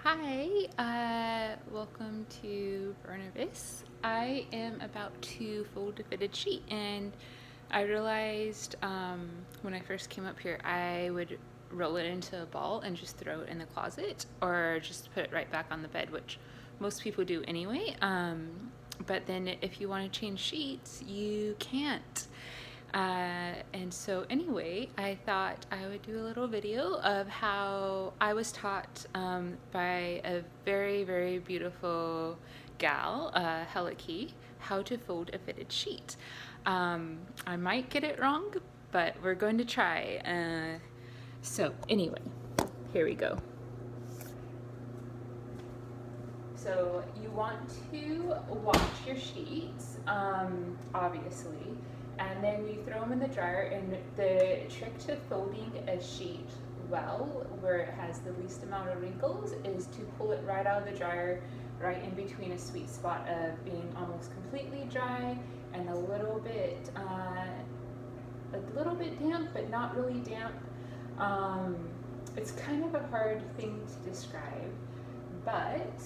Hi, welcome to Barnabas. I am about to fold a fitted sheet, and I realized when I first came up here, I would roll it into a ball and just throw it in the closet, or just put it right back on the bed, which most people do anyway. But then if you want to change sheets, you can't. And so, anyway, I thought I would do a little video of how I was taught by a very, very beautiful gal, Heliki, how to fold a fitted sheet. I might get it wrong, but we're going to try. So, anyway, here we go. So you want to wash your sheets, obviously, and then you throw them in the dryer. And the trick to folding a sheet well, where it has the least amount of wrinkles, is to pull it right out of the dryer, right in between a sweet spot of being almost completely dry and a little bit damp, but not really damp. It's kind of a hard thing to describe, but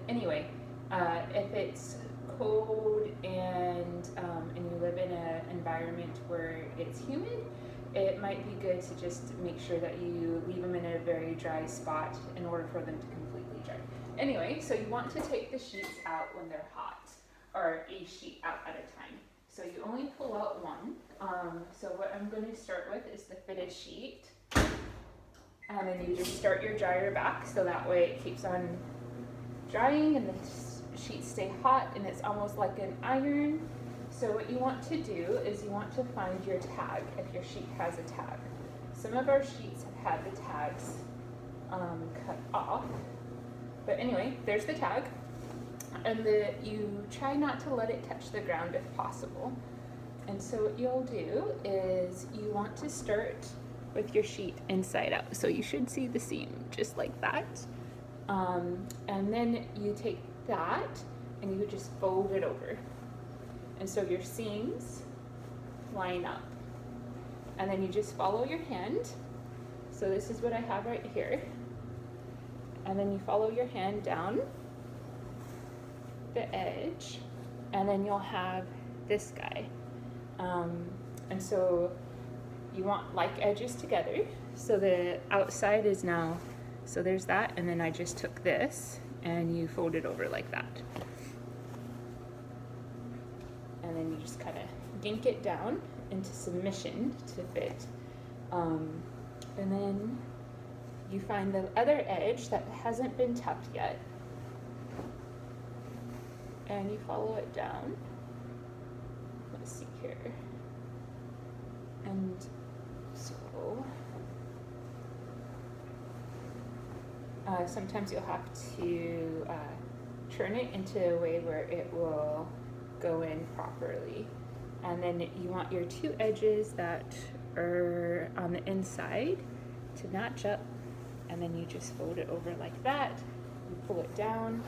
anyway, if it's cold and you live in an environment where it's humid, it might be good to just make sure that you leave them in a very dry spot in order for them to completely dry. Anyway, so you want to take the sheets out when they're hot, or a sheet out at a time. So you only pull out one. So what I'm going to start with is the fitted sheet. And then you just start your dryer back, so that way it keeps on drying and the sheets stay hot, and it's almost like an iron. So what you want to do is you want to find your tag if your sheet has a tag. Some of our sheets have had the tags cut off, but anyway, there's the tag. And you try not to let it touch the ground if possible. And so what you'll do is you want to start with your sheet inside out. So you should see the seam just like that. And then you take that and you just fold it over. And so your seams line up. And then you just follow your hand. So this is what I have right here. And then you follow your hand down the edge, and then you'll have this guy. And so you want like edges together. So the outside is now, so there's that, and then I just took this and you fold it over like that. And then you just kind of dink it down into submission to fit. And then you find the other edge that hasn't been tucked yet, and you follow it down. Let's see here. And so sometimes you'll have to turn it into a way where it will go in properly. And then you want your two edges that are on the inside to match up, and then you just fold it over like that. You pull it down.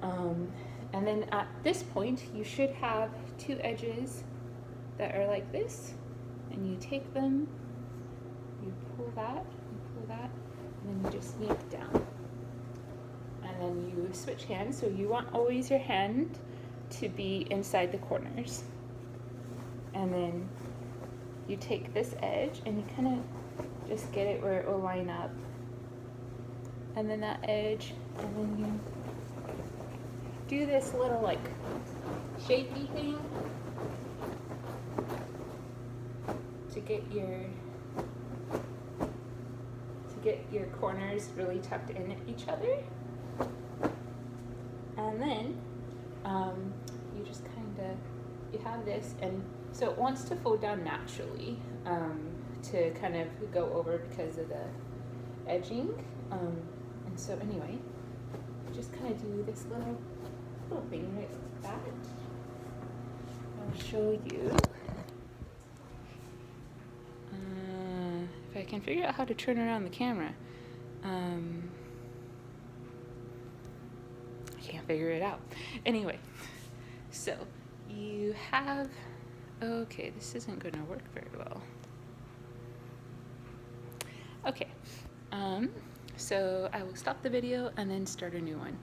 And then at this point, you should have two edges that are like this, and you take them, you pull that, and then you just yank down. And then you switch hands, so you want always your hand to be inside the corners. And then you take this edge and you kind of just get it where it will line up. And then that edge, and then you do this little like shapey thing to get your corners really tucked in at each other. And then you just you have this, and so it wants to fold down naturally to kind of go over because of the edging. And so anyway, just kind of do this little thing right like that. I'll show you. If I can figure out how to turn around the camera. I can't figure it out. Anyway, so you have, okay, this isn't going to work very well. Okay, So I will stop the video and then start a new one.